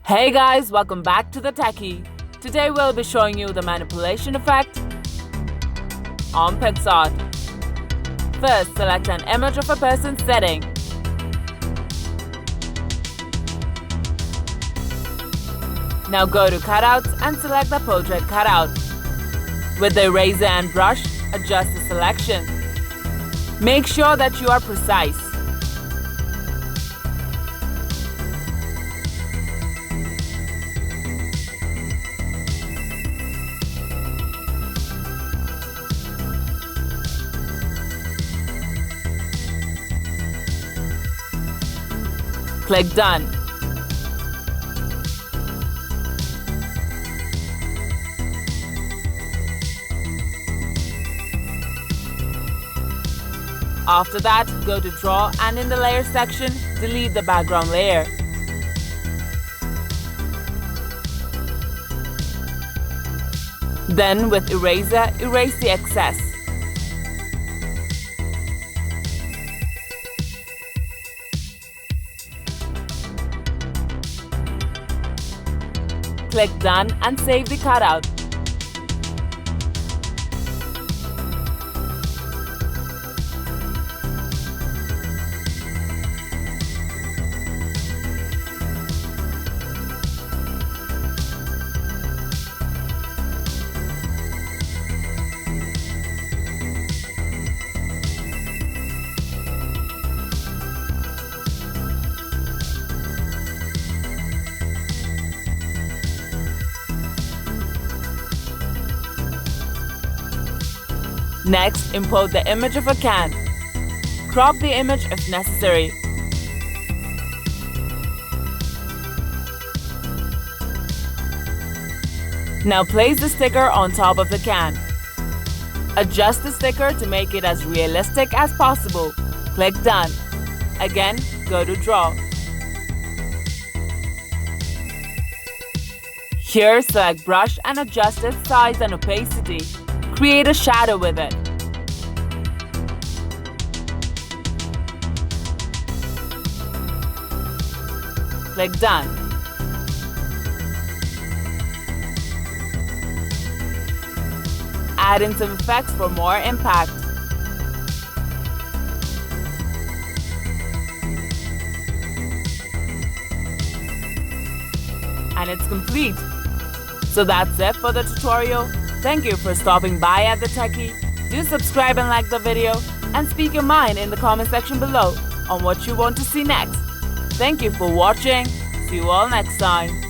Hey guys, welcome back to the Techy. Today we'll be showing you the manipulation effect on PicsArt. First, select an image of a person sitting. Now go to cutouts and select the portrait cutout. With the eraser and brush, adjust the selection. Make sure that you are precise. Click Done. After that, go to Draw and in the Layer section, delete the background layer. Then with Eraser, erase the excess. Click Done and save the cutout. Next, import the image of a can. Crop the image if necessary. Now place the sticker on top of the can. Adjust the sticker to make it as realistic as possible. Click Done. Again, go to Draw. Here, select Brush and adjust its size and opacity. Create a shadow with it. Click Done. Add in some effects for more impact. And it's complete. So that's it for the tutorial. Thank you for stopping by at the Techy. Do subscribe and like the video and speak your mind in the comment section below on what you want to see next. Thank you for watching. See you all next time.